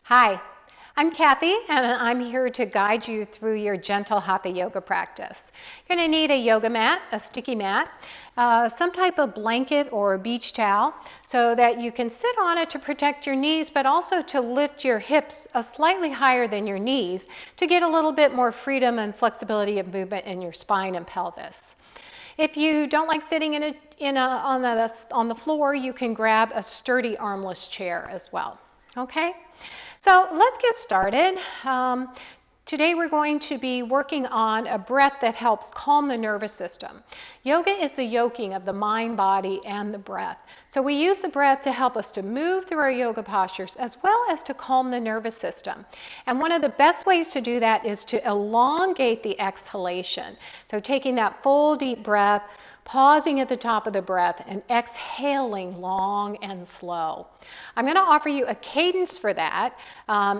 Hi, I'm Kathy, and I'm here to guide you through your gentle hatha yoga practice. You're going to need a yoga mat, a sticky mat, some type of blanket or a beach towel so that you can sit on it to protect your knees, but also to lift your hips slightly higher than your knees to get a little bit more freedom and flexibility of movement in your spine and pelvis. If you don't like sitting on the floor, you can grab a sturdy armless chair as well. Okay? So let's get started. Today we're going to be working on a breath that helps calm the nervous system. Yoga is the yoking of the mind, body, and the breath. So we use the breath to help us to move through our yoga postures as well as to calm the nervous system. And one of the best ways to do that is to elongate the exhalation. So taking that full deep breath, pausing at the top of the breath, and exhaling long and slow. I'm going to offer you a cadence for that,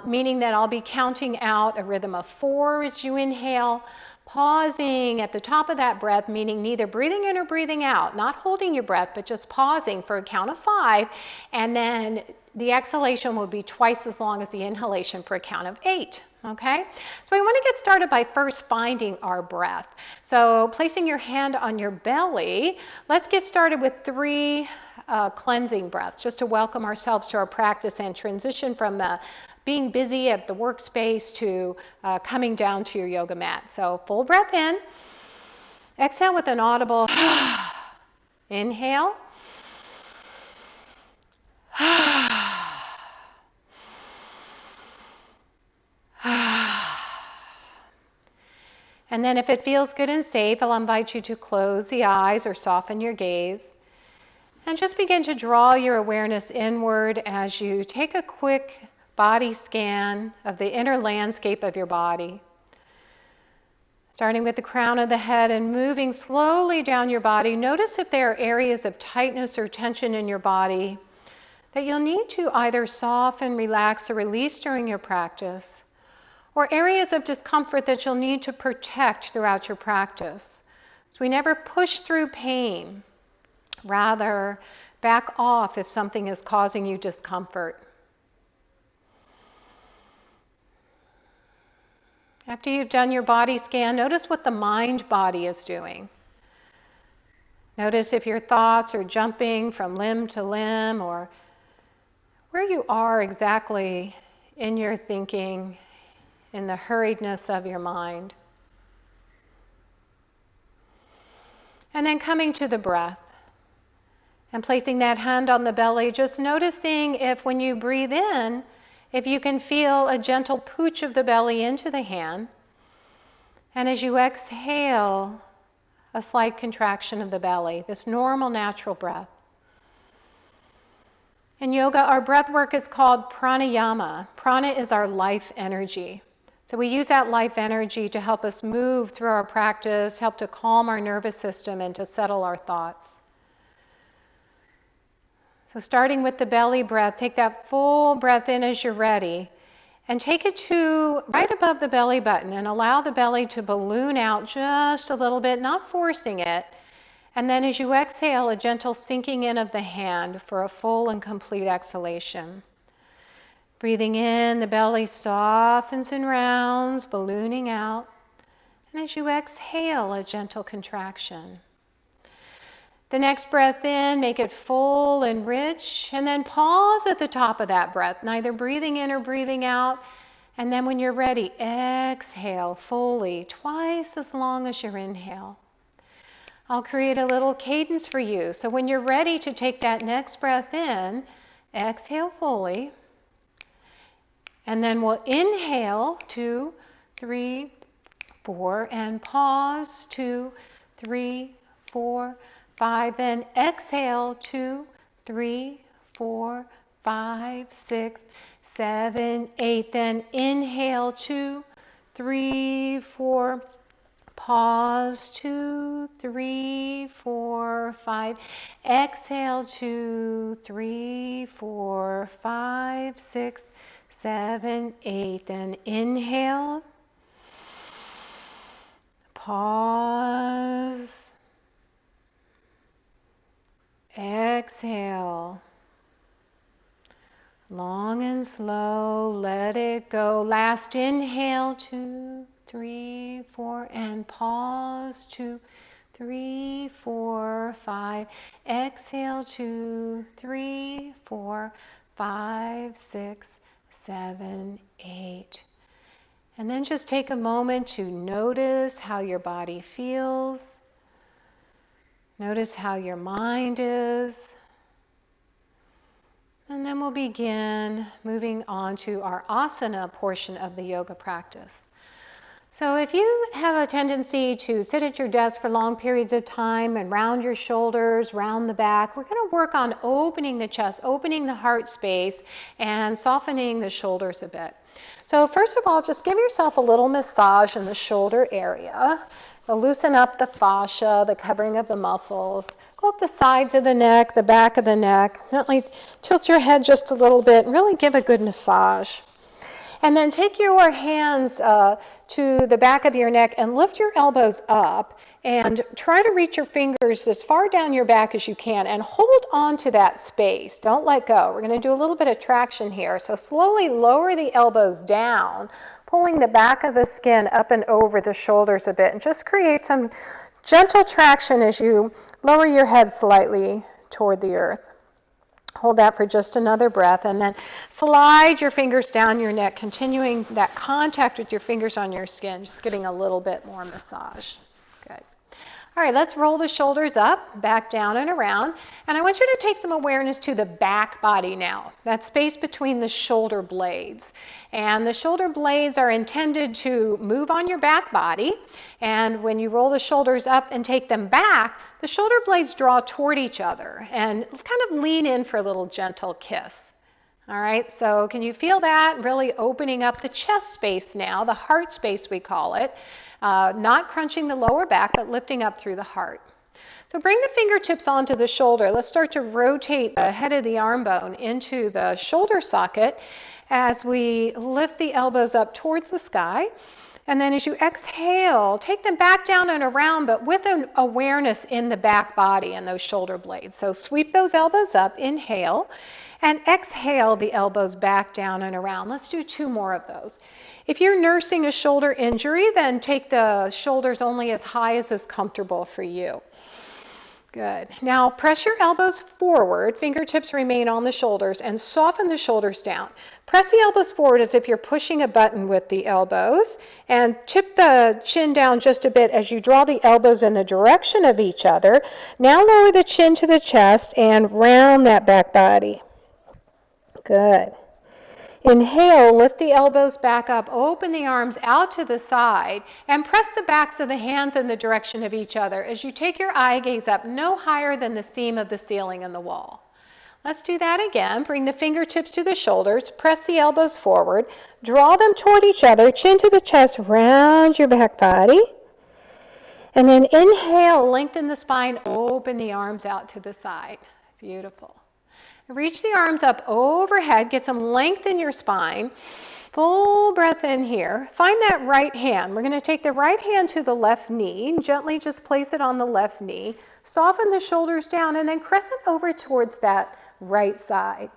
meaning that I'll be counting out a rhythm of 4 as you inhale, pausing at the top of that breath, meaning neither breathing in or breathing out, not holding your breath, but just pausing for a count of 5, and then the exhalation will be twice as long as the inhalation for a count of 8. Okay, so we want to get started by first finding our breath. So placing your hand on your belly, let's get started with 3 cleansing breaths just to welcome ourselves to our practice and transition from being busy at the workspace to coming down to your yoga mat. So full breath in, exhale with an audible inhale. And then if it feels good and safe, I'll invite you to close the eyes or soften your gaze. And just begin to draw your awareness inward as you take a quick body scan of the inner landscape of your body. Starting with the crown of the head and moving slowly down your body, notice if there are areas of tightness or tension in your body that you'll need to either soften, relax, or release during your practice, or areas of discomfort that you'll need to protect throughout your practice. So we never push through pain. Rather, back off if something is causing you discomfort. After you've done your body scan, notice what the mind body is doing. Notice if your thoughts are jumping from limb to limb or where you are exactly in your thinking, in the hurriedness of your mind. And then coming to the breath and placing that hand on the belly, just noticing if when you breathe in, if you can feel a gentle pooch of the belly into the hand. And as you exhale, a slight contraction of the belly, this normal, natural breath. In yoga, our breath work is called pranayama. Prana is our life energy. So we use that life energy to help us move through our practice, help to calm our nervous system and to settle our thoughts. So starting with the belly breath, take that full breath in as you're ready and take it to right above the belly button and allow the belly to balloon out just a little bit, not forcing it. And then as you exhale, a gentle sinking in of the hand for a full and complete exhalation. Breathing in, the belly softens and rounds, ballooning out. And as you exhale, a gentle contraction. The next breath in, make it full and rich, and then pause at the top of that breath, neither breathing in or breathing out. And then when you're ready, exhale fully, twice as long as your inhale. I'll create a little cadence for you. So when you're ready to take that next breath in, exhale fully. And then we'll inhale 2, 3, 4, and pause 2, 3, 4, 5. Then exhale 2, 3, 4, 5, 6, 7, 8. Then inhale 2, 3, 4. Pause 2, 3, 4, 5. Exhale 2, 3, 4, 5, 6, 7, 8. Then inhale. Pause. Exhale. Long and slow, let it go. Last inhale, 2, 3, 4, and pause, 2, 3, 4, 5. Exhale, 2, 3, 4, 5, 6, 7, 8. And then just take a moment to notice how your body feels. Notice how your mind is. And then we'll begin moving on to our asana portion of the yoga practice. So if you have a tendency to sit at your desk for long periods of time and round your shoulders, round the back, we're going to work on opening the chest, opening the heart space, and softening the shoulders a bit. So first of all, just give yourself a little massage in the shoulder area. Loosen up the fascia, the covering of the muscles. Go up the sides of the neck, the back of the neck. Gently tilt your head just a little bit and really give a good massage. And then take your hands to the back of your neck and lift your elbows up and try to reach your fingers as far down your back as you can and hold on to that space. Don't let go. We're going to do a little bit of traction here. So slowly lower the elbows down, pulling the back of the skin up and over the shoulders a bit, and just create some gentle traction as you lower your head slightly toward the earth. Hold that for just another breath, and then slide your fingers down your neck, continuing that contact with your fingers on your skin, just getting a little bit more massage. Good. All right, let's roll the shoulders up, back down and around. And I want you to take some awareness to the back body now, that space between the shoulder blades. And the shoulder blades are intended to move on your back body. And when you roll the shoulders up and take them back, the shoulder blades draw toward each other and kind of lean in for a little gentle kiss. All right, so can you feel that? Really opening up the chest space now, the heart space we call it. Not crunching the lower back, but lifting up through the heart. So bring the fingertips onto the shoulder. Let's start to rotate the head of the arm bone into the shoulder socket as we lift the elbows up towards the sky. And then as you exhale, take them back down and around, but with an awareness in the back body and those shoulder blades. So sweep those elbows up, inhale, and exhale the elbows back down and around. Let's do 2 more of those. If you're nursing a shoulder injury, then take the shoulders only as high as is comfortable for you. Good. Now press your elbows forward, fingertips remain on the shoulders, and soften the shoulders down. Press the elbows forward as if you're pushing a button with the elbows, and tip the chin down just a bit as you draw the elbows in the direction of each other. Now lower the chin to the chest and round that back body. Good. Inhale, lift the elbows back up, open the arms out to the side, and press the backs of the hands in the direction of each other as you take your eye gaze up no higher than the seam of the ceiling and the wall. Let's do that again. Bring the fingertips to the shoulders, press the elbows forward, draw them toward each other, chin to the chest, round your back body. And then inhale, lengthen the spine, open the arms out to the side. Beautiful. Reach the arms up overhead, get some length in your spine. Full breath in here. Find that right hand. We're going to take the right hand to the left knee. Gently just place it on the left knee. Soften the shoulders down and then crescent over towards that right side.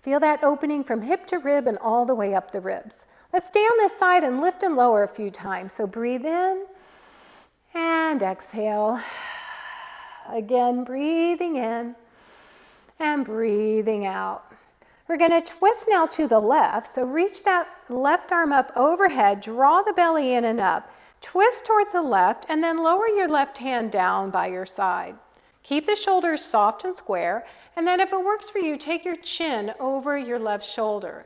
Feel that opening from hip to rib and all the way up the ribs. Let's stay on this side and lift and lower a few times. So breathe in and exhale. Again, breathing in and breathing out. We're going to twist now to the left. So reach that left arm up overhead, draw the belly in and up, twist towards the left, and then lower your left hand down by your side. Keep the shoulders soft and square, and then if it works for you, take your chin over your left shoulder.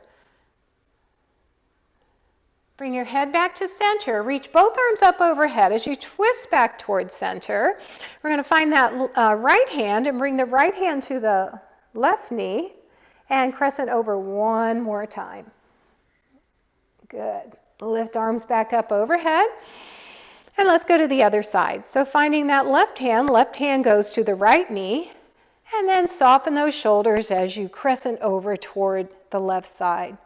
Bring your head back to center. Reach both arms up overhead. As you twist back towards center, we're going to find that right hand and bring the right hand to the left knee and crescent over one more time. Good. Lift arms back up overhead. And let's go to the other side. So finding that left hand goes to the right knee, and then soften those shoulders as you crescent over toward the left side.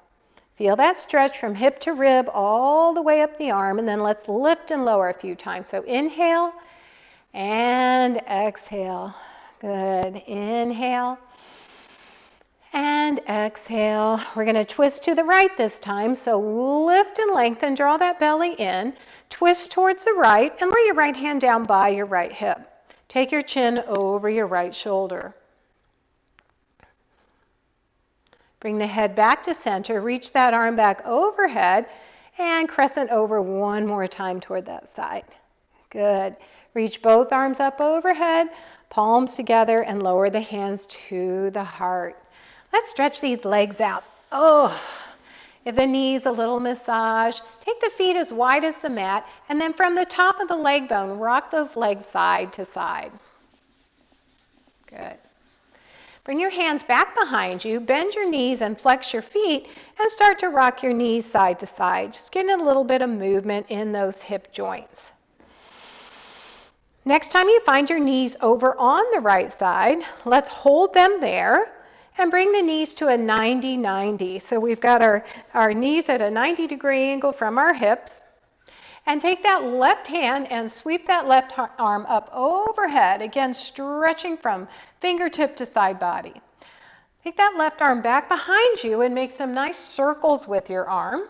Feel that stretch from hip to rib all the way up the arm, and then let's lift and lower a few times. So inhale and exhale. Good. Inhale And exhale. We're going to twist to the right this time. So lift and lengthen, draw that belly in, twist towards the right, and lay your right hand down by your right hip. Take your chin over your right shoulder. Bring the head back to center, reach that arm back overhead, and crescent over one more time toward that side. Good. Reach both arms up overhead, palms together, and lower the hands to the heart. Let's stretch these legs out. Oh, if the knees, a little massage. Take the feet as wide as the mat, and then from the top of the leg bone, rock those legs side to side. Good. Bring your hands back behind you, bend your knees and flex your feet, and start to rock your knees side to side. Just getting a little bit of movement in those hip joints. Next time you find your knees over on the right side, let's hold them there and bring the knees to a 90-90. So we've got our knees at a 90-degree angle from our hips. And take that left hand and sweep that left arm up overhead, again stretching from fingertip to side body. Take that left arm back behind you and make some nice circles with your arm.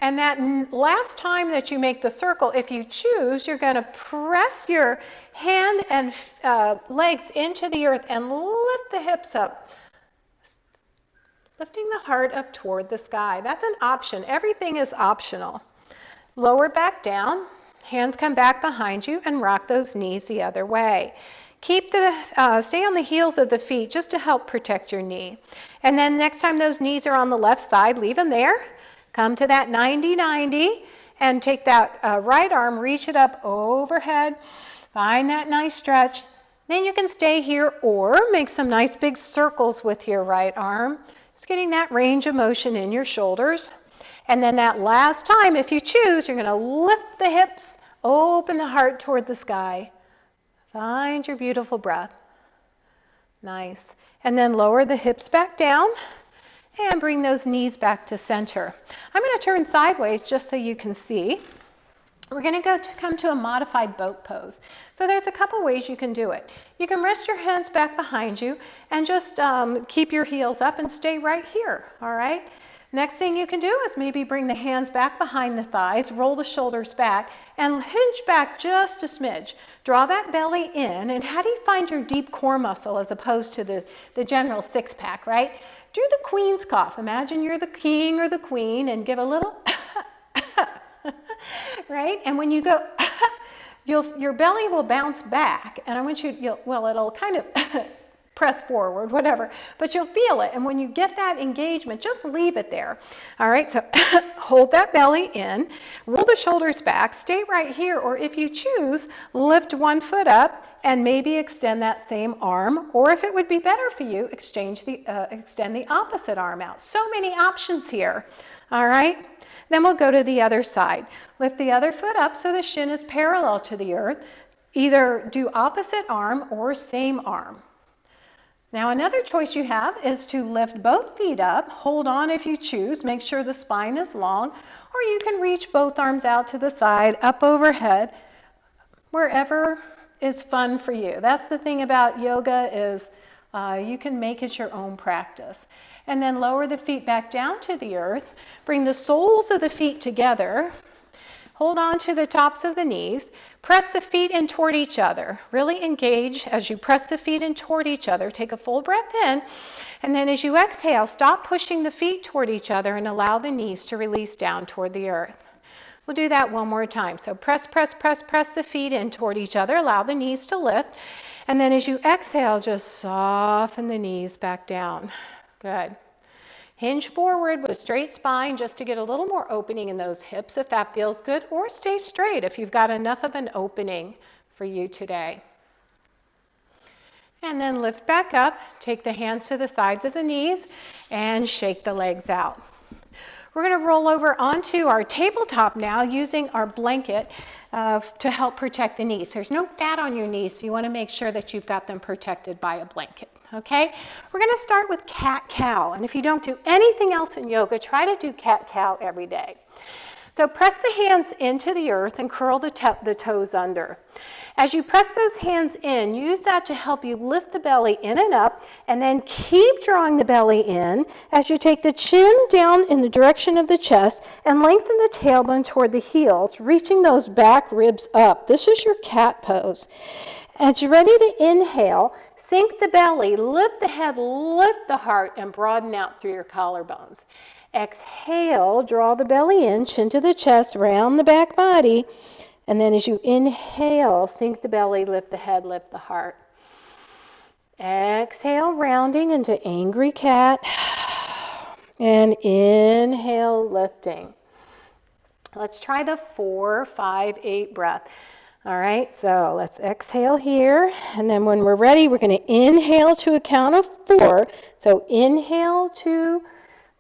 And that last time that you make the circle, if you choose, you're going to press your hand and legs into the earth and lift the hips up, lifting the heart up toward the sky. That's an option. Everything is optional. Lower back down, hands come back behind you, and rock those knees the other way. Stay on the heels of the feet just to help protect your knee. And then next time those knees are on the left side, leave them there. Come to that 90-90 and take that right arm, reach it up overhead. Find that nice stretch. Then you can stay here or make some nice big circles with your right arm. Just getting that range of motion in your shoulders. And then that last time, if you choose, you're going to lift the hips, open the heart toward the sky. Find your beautiful breath. Nice. And then lower the hips back down and bring those knees back to center. I'm going to turn sideways just so you can see. We're going to come to a modified boat pose. So there's a couple ways you can do it. You can rest your hands back behind you and just keep your heels up and stay right here, all right? Next thing you can do is maybe bring the hands back behind the thighs, roll the shoulders back, and hinge back just a smidge. Draw that belly in, and how do you find your deep core muscle as opposed to the general six-pack, right? Do the queen's cough. Imagine you're the king or the queen and give a little, right? And when you go, your belly will bounce back, and I want it'll kind of press forward, whatever, but you'll feel it. And when you get that engagement, just leave it there. All right, so hold that belly in, roll the shoulders back, stay right here, or if you choose, lift one foot up and maybe extend that same arm, or if it would be better for you, extend the opposite arm out. So many options here. All right, then we'll go to the other side. Lift the other foot up so the shin is parallel to the earth. Either do opposite arm or same arm. Now another choice you have is to lift both feet up, hold on if you choose, make sure the spine is long, or you can reach both arms out to the side, up overhead, wherever is fun for you. That's the thing about yoga is you can make it your own practice. And then lower the feet back down to the earth, bring the soles of the feet together, hold on to the tops of the knees, press the feet in toward each other. Really engage as you press the feet in toward each other. Take a full breath in, and then as you exhale, stop pushing the feet toward each other and allow the knees to release down toward the earth. We'll do that one more time. So press the feet in toward each other. Allow the knees to lift. And then as you exhale, just soften the knees back down. Good. Hinge forward with a straight spine just to get a little more opening in those hips if that feels good, or stay straight if you've got enough of an opening for you today. And then lift back up, take the hands to the sides of the knees, and shake the legs out. We're going to roll over onto our tabletop now using our blanket to help protect the knees. There's no fat on your knees, so you want to make sure that you've got them protected by a blanket. Okay? We're going to start with cat-cow. And if you don't do anything else in yoga, try to do cat-cow every day. So press the hands into the earth and curl the toes under. As you press those hands in, use that to help you lift the belly in and up, and then keep drawing the belly in as you take the chin down in the direction of the chest and lengthen the tailbone toward the heels, reaching those back ribs up. This is your cat pose. As you're ready to inhale, sink the belly, lift the head, lift the heart, and broaden out through your collarbones. Exhale, draw the belly in, chin to the chest, round the back body. And then as you inhale, sink the belly, lift the head, lift the heart. Exhale, rounding into angry cat. And inhale, lifting. Let's try the 4, 5, 8 breath. All right, so let's exhale here. And then when we're ready, we're going to inhale to a count of 4. So inhale, 2,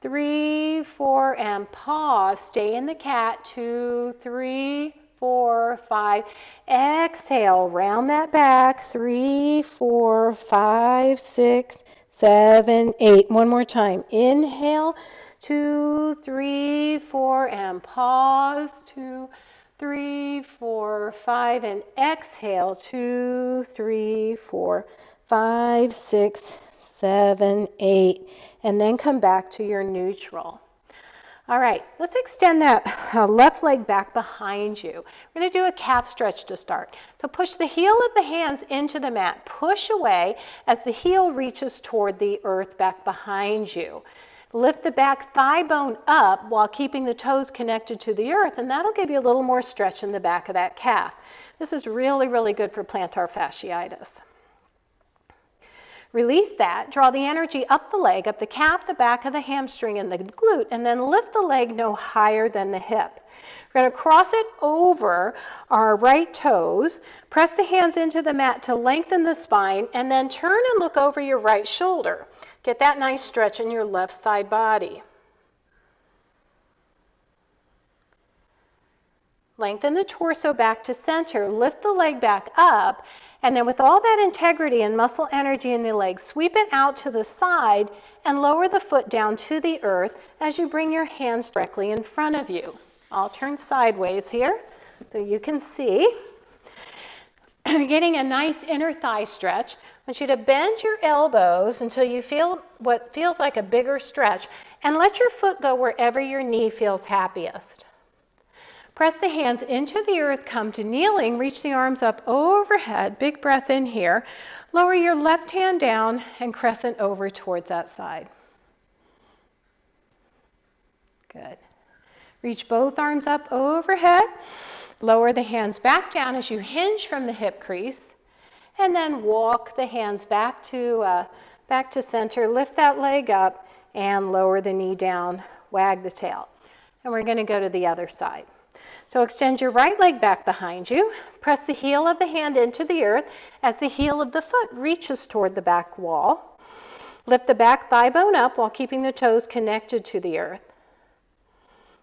3, 4, and pause. Stay in the cat. 2, 3, 4, 5. Exhale, round that back. 3, 4, 5, 6, 7, 8. One more time. Inhale, 2, 3, 4, and pause. 2, 3, 4, 5, and exhale. 2, 3, 4, 5, 6, 7, 8. And then come back to your neutral. All right, let's extend that left leg back behind you. We're going to do a calf stretch to start. So push the heel of the hands into the mat. Push away as the heel reaches toward the earth back behind you. Lift the back thigh bone up while keeping the toes connected to the earth, and that'll give you a little more stretch in the back of that calf. This is really, really good for plantar fasciitis. Release that, draw the energy up the leg, up the calf, the back of the hamstring, and the glute, and then lift the leg no higher than the hip. We're going to cross it over our right toes, press the hands into the mat to lengthen the spine, and then turn and look over your right shoulder. Get that nice stretch in your left side body. Lengthen the torso back to center, lift the leg back up, and then with all that integrity and muscle energy in the leg, sweep it out to the side and lower the foot down to the earth as you bring your hands directly in front of you. I'll turn sideways here so you can see. You're getting a nice inner thigh stretch. I want you to bend your elbows until you feel what feels like a bigger stretch, and let your foot go wherever your knee feels happiest. Press the hands into the earth, come to kneeling, reach the arms up overhead, big breath in here. Lower your left hand down and crescent over towards that side. Good. Reach both arms up overhead. Lower the hands back down as you hinge from the hip crease. And then walk the hands back to center. Lift that leg up and lower the knee down. Wag the tail. And we're going to go to the other side. So extend your right leg back behind you. Press the heel of the hand into the earth as the heel of the foot reaches toward the back wall. Lift the back thigh bone up while keeping the toes connected to the earth.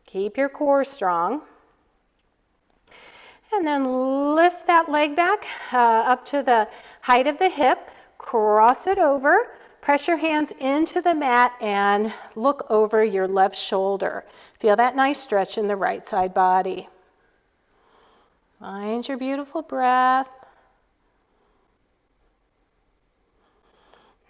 Keep your core strong. And then lift that leg back up to the height of the hip. Cross it over. Press your hands into the mat and look over your left shoulder. Feel that nice stretch in the right side body. Find your beautiful breath.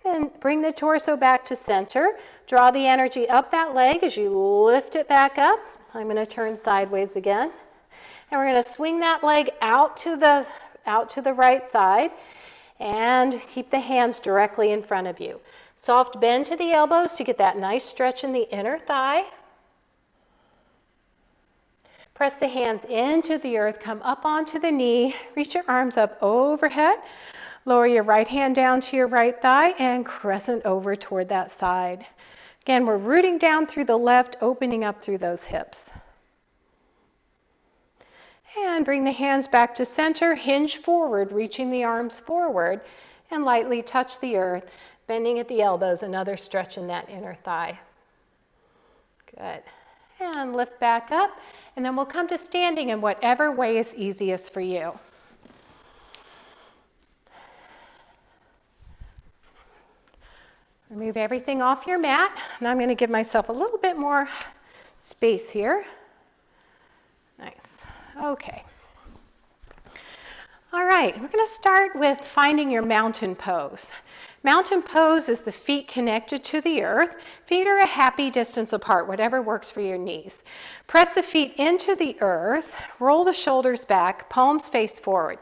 And bring the torso back to center. Draw the energy up that leg as you lift it back up. I'm going to turn sideways again. And we're going to swing that leg out to the right side and keep the hands directly in front of you. Soft bend to the elbows to get that nice stretch in the inner thigh. Press the hands into the earth, come up onto the knee, reach your arms up overhead, lower your right hand down to your right thigh, and crescent over toward that side. Again, we're rooting down through the left, opening up through those hips. And bring the hands back to center, hinge forward, reaching the arms forward, and lightly touch the earth, bending at the elbows, another stretch in that inner thigh. Good. And lift back up, and then we'll come to standing in whatever way is easiest for you. Remove everything off your mat, and I'm going to give myself a little bit more space here. Nice. Okay. All right, we're going to start with finding your mountain pose. Mountain pose is the feet connected to the earth. Feet are a happy distance apart, whatever works for your knees. Press the feet into the earth, roll the shoulders back, palms face forward.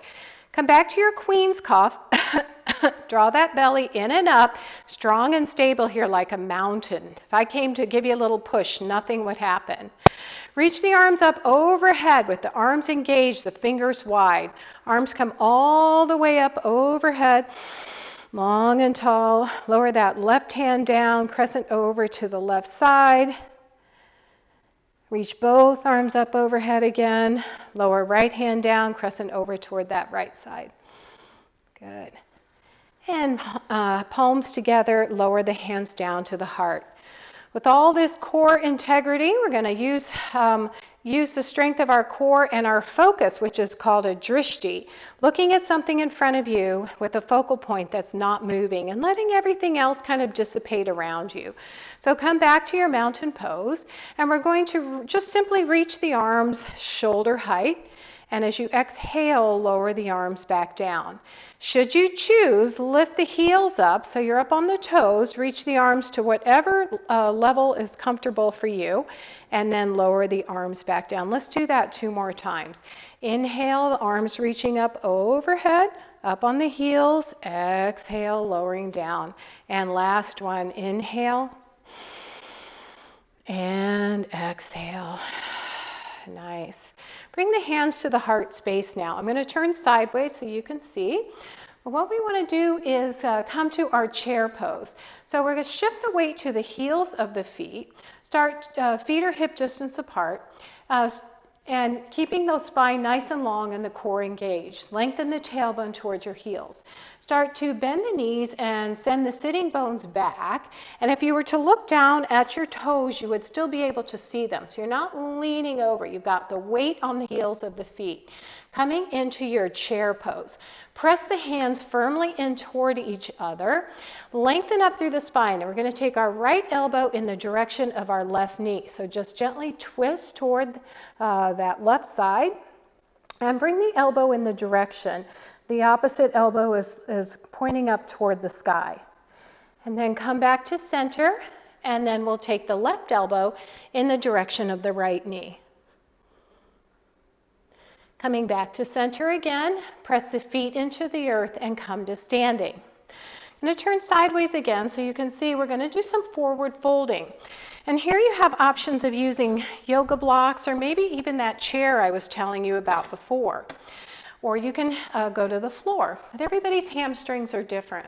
Come back to your queen's cough. Draw that belly in and up, strong and stable here like a mountain. If I came to give you a little push, nothing would happen. Reach the arms up overhead with the arms engaged, the fingers wide. Arms come all the way up overhead, long and tall. Lower that left hand down, crescent over to the left side. Reach both arms up overhead again. Lower right hand down, crescent over toward that right side. Good. And palms together, lower the hands down to the heart. With all this core integrity, we're going to use the strength of our core and our focus, which is called a drishti, looking at something in front of you with a focal point that's not moving and letting everything else kind of dissipate around you. So come back to your mountain pose, and we're going to just simply reach the arms shoulder height. And as you exhale, lower the arms back down. Should you choose, lift the heels up so you're up on the toes, reach the arms to whatever level is comfortable for you, and then lower the arms back down. Let's do that 2 more times. Inhale, the arms reaching up overhead, up on the heels, exhale, lowering down. And last one, inhale, and exhale. Nice. Bring the hands to the heart space now. I'm going to turn sideways so you can see. But what we want to do is come to our chair pose. So we're going to shift the weight to the heels of the feet. Start feet are hip distance apart. And keeping the spine nice and long and the core engaged. Lengthen the tailbone towards your heels. Start to bend the knees and send the sitting bones back. And if you were to look down at your toes, you would still be able to see them. So you're not leaning over. You've got the weight on the heels of the feet. Coming into your chair pose. Press the hands firmly in toward each other. Lengthen up through the spine. And we're going to take our right elbow in the direction of our left knee. So just gently twist toward that left side. And bring the elbow in the direction. The opposite elbow is pointing up toward the sky. And then come back to center. And then we'll take the left elbow in the direction of the right knee. Coming back to center again, press the feet into the earth and come to standing. I'm going to turn sideways again so you can see we're going to do some forward folding. And here you have options of using yoga blocks or maybe even that chair I was telling you about before. Or you can go to the floor. But everybody's hamstrings are different.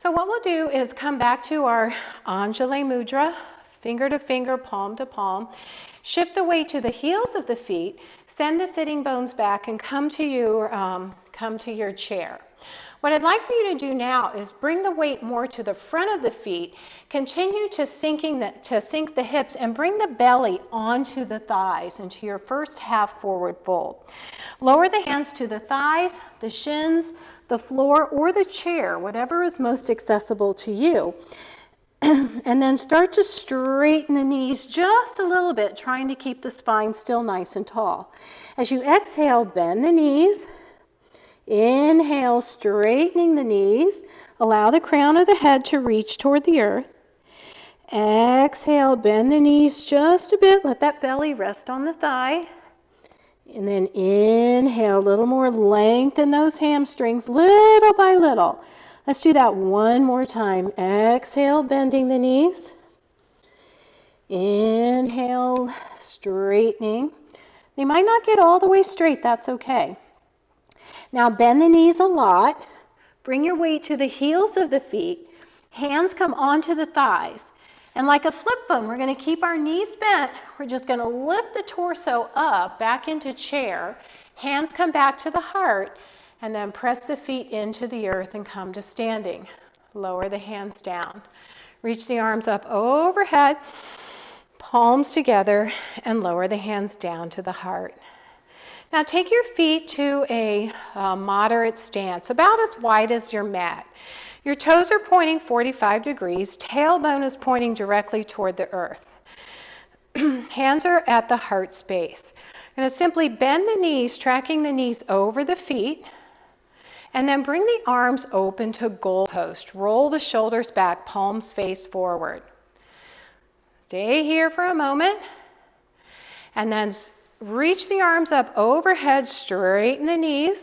So what we'll do is come back to our Anjali Mudra, finger to finger, palm to palm. Shift the weight to the heels of the feet. Send the sitting bones back and come to your chair. What I'd like for you to do now is bring the weight more to the front of the feet. Continue to sink the hips and bring the belly onto the thighs into your first half forward fold. Lower the hands to the thighs, the shins, the floor, or the chair, whatever is most accessible to you. And then start to straighten the knees just a little bit, trying to keep the spine still nice and tall. As you exhale, bend the knees. Inhale, straightening the knees. Allow the crown of the head to reach toward the earth. Exhale, bend the knees just a bit. Let that belly rest on the thigh. And then inhale, a little more, lengthen those hamstrings little by little. Let's do that one more time. Exhale, bending the knees. Inhale, straightening. They might not get all the way straight, that's okay. Now bend the knees a lot. Bring your weight to the heels of the feet. Hands come onto the thighs. And like a flip phone, we're going to keep our knees bent. We're just going to lift the torso up, back into chair. Hands come back to the heart. And then press the feet into the earth and come to standing. Lower the hands down. Reach the arms up overhead, palms together, and lower the hands down to the heart. Now take your feet to a moderate stance, about as wide as your mat. Your toes are pointing 45 degrees. Tailbone is pointing directly toward the earth. Hands are at the heart space. We're going to simply bend the knees, tracking the knees over the feet, and then bring the arms open to goal post. Roll the shoulders back, palms face forward. Stay here for a moment, and then reach the arms up overhead, straighten the knees,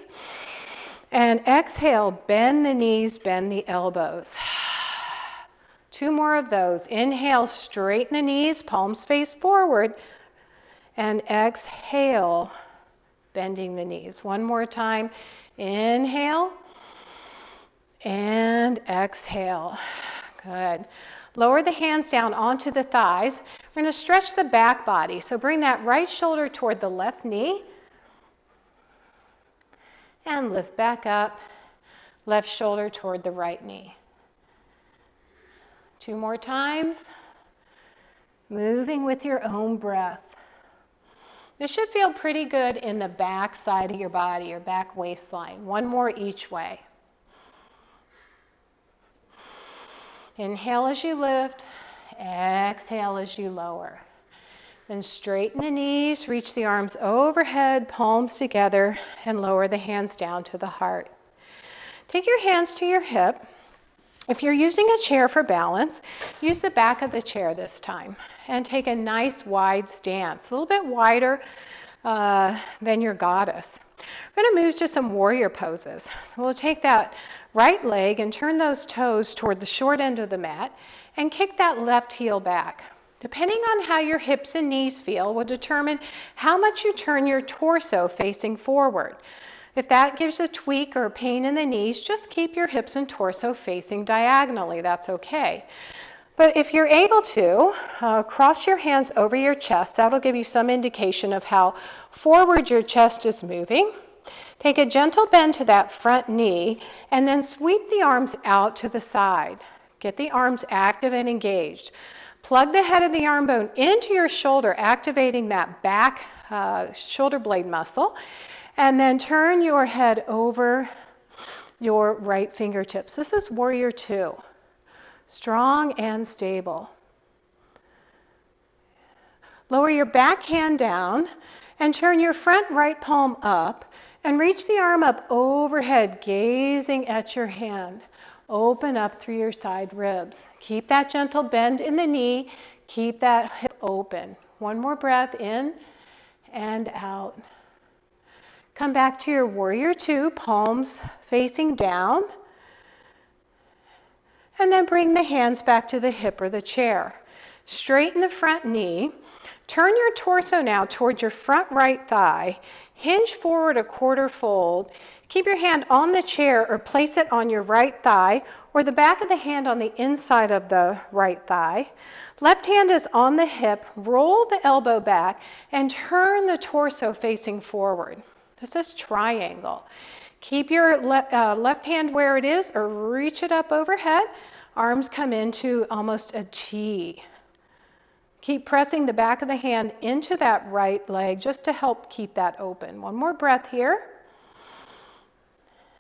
and exhale, bend the knees, bend the elbows. 2 more of those. Inhale, straighten the knees, palms face forward, and exhale, bending the knees. 1 more time. Inhale and exhale. Good. Lower the hands down onto the thighs. We're going to stretch the back body. So bring that right shoulder toward the left knee and lift back up. Left shoulder toward the right knee. 2 more times. Moving with your own breath. This should feel pretty good in the back side of your body, your back waistline. 1 more each way. Inhale as you lift, exhale as you lower. Then straighten the knees, reach the arms overhead, palms together, and lower the hands down to the heart. Take your hands to your hip. If you're using a chair for balance, use the back of the chair this time and take a nice wide stance, a little bit wider than your goddess. We're going to move to some warrior poses. We'll take that right leg and turn those toes toward the short end of the mat and kick that left heel back. Depending on how your hips and knees feel will determine how much you turn your torso facing forward. If that gives a tweak or pain in the knees, just keep your hips and torso facing diagonally. That's okay. But if you're able to, cross your hands over your chest. That'll give you some indication of how forward your chest is moving. Take a gentle bend to that front knee and then sweep the arms out to the side. Get the arms active and engaged. Plug the head of the arm bone into your shoulder, activating that back shoulder blade muscle. And then turn your head over your right fingertips. This is Warrior 2. Strong and stable. Lower your back hand down and turn your front right palm up and reach the arm up overhead, gazing at your hand. Open up through your side ribs. Keep that gentle bend in the knee. Keep that hip open. 1 more breath in and out. Come back to your Warrior 2, palms facing down. And then bring the hands back to the hip or the chair. Straighten the front knee. Turn your torso now toward your front right thigh. Hinge forward a quarter fold. Keep your hand on the chair or place it on your right thigh or the back of the hand on the inside of the right thigh. Left hand is on the hip. Roll the elbow back and turn the torso facing forward. This is triangle. Keep your left hand where it is or reach it up overhead. Arms come into almost a T. Keep pressing the back of the hand into that right leg just to help keep that open. 1 more breath here.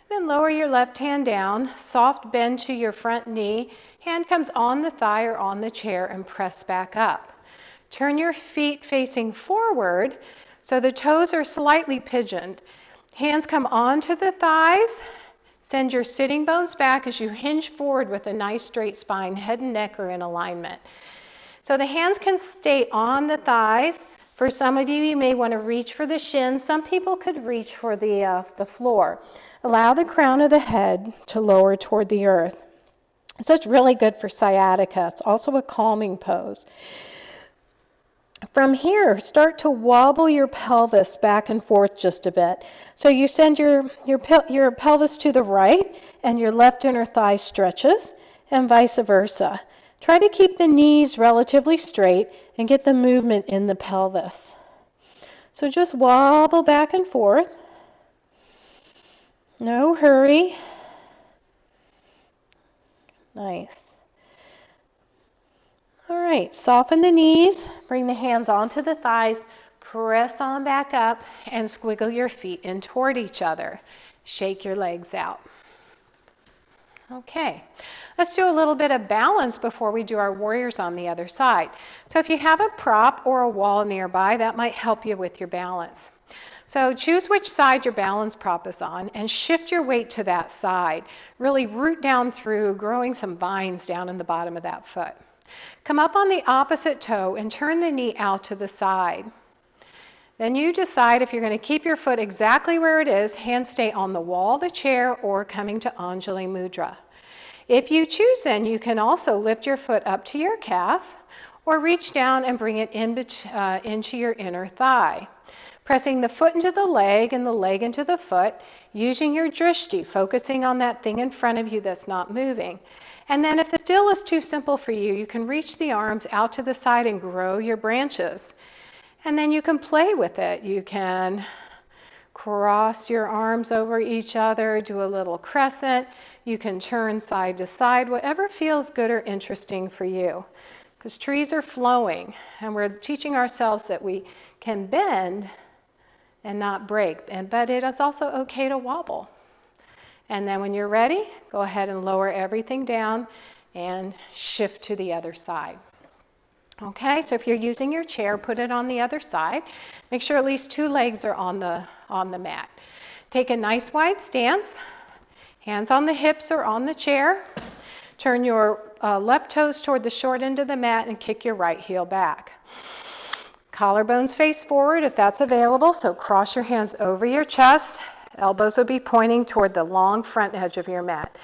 Then lower your left hand down, soft bend to your front knee. Hand comes on the thigh or on the chair and press back up. Turn your feet facing forward so the toes are slightly pigeoned. Hands come onto the thighs. Send your sitting bones back as you hinge forward with a nice straight spine. Head and neck are in alignment. So the hands can stay on the thighs. For some of you, you may want to reach for the shins. Some people could reach for the floor. Allow the crown of the head to lower toward the earth. So it's really good for sciatica. It's also a calming pose. From here, start to wobble your pelvis back and forth just a bit. So you send your pelvis to the right and your left inner thigh stretches and vice versa. Try to keep the knees relatively straight and get the movement in the pelvis. So just wobble back and forth. No hurry. Nice. All right, soften the knees, bring the hands onto the thighs, press on back up, and squiggle your feet in toward each other. Shake your legs out. Okay, Let's do a little bit of balance before we do our warriors on the other side. So if you have a prop or a wall nearby, that might help you with your balance. So choose which side your balance prop is on and shift your weight to that side. Really root down through, growing some vines down in the bottom of that foot. Come up on the opposite toe and turn the knee out to the side. Then you decide if you're going to keep your foot exactly where it is, hands stay on the wall, the chair, or coming to Anjali Mudra. If you choose, then you can also lift your foot up to your calf or reach down and bring it into your inner thigh. Pressing the foot into the leg and the leg into the foot, using your drishti, focusing on that thing in front of you that's not moving. And then if the still is too simple for you, you can reach the arms out to the side and grow your branches. And then you can play with it. You can cross your arms over each other, do a little crescent. You can turn side to side, whatever feels good or interesting for you. Because trees are flowing, and we're teaching ourselves that we can bend and not break. But it is also okay to wobble. And then when you're ready, go ahead and lower everything down and shift to the other side. Okay, so if you're using your chair, put it on the other side. Make sure at least 2 legs are on the mat. Take a nice wide stance. Hands on the hips or on the chair. Turn your left toes toward the short end of the mat and kick your right heel back. Collarbones face forward if that's available, so cross your hands over your chest. Elbows will be pointing toward the long front edge of your mat.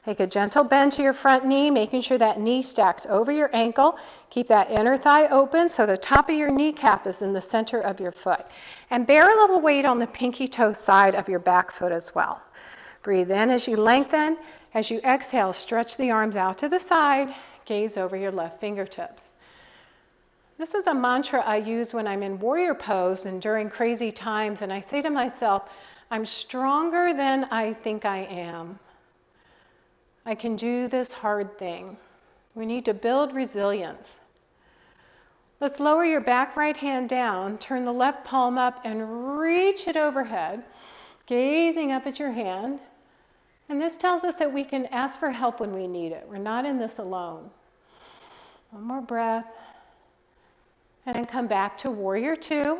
Take a gentle bend to your front knee, making sure that knee stacks over your ankle. Keep that inner thigh open so the top of your kneecap is in the center of your foot. And bear a little weight on the pinky toe side of your back foot as well. Breathe in as you lengthen. As you exhale, stretch the arms out to the side. Gaze over your left fingertips. This is a mantra I use when I'm in warrior pose and during crazy times, and I say to myself, I'm stronger than I think I am. I can do this hard thing. We need to build resilience. Let's lower your back right hand down, turn the left palm up and reach it overhead, gazing up at your hand. And this tells us that we can ask for help when we need it. We're not in this alone. One more breath. And then come back to warrior 2.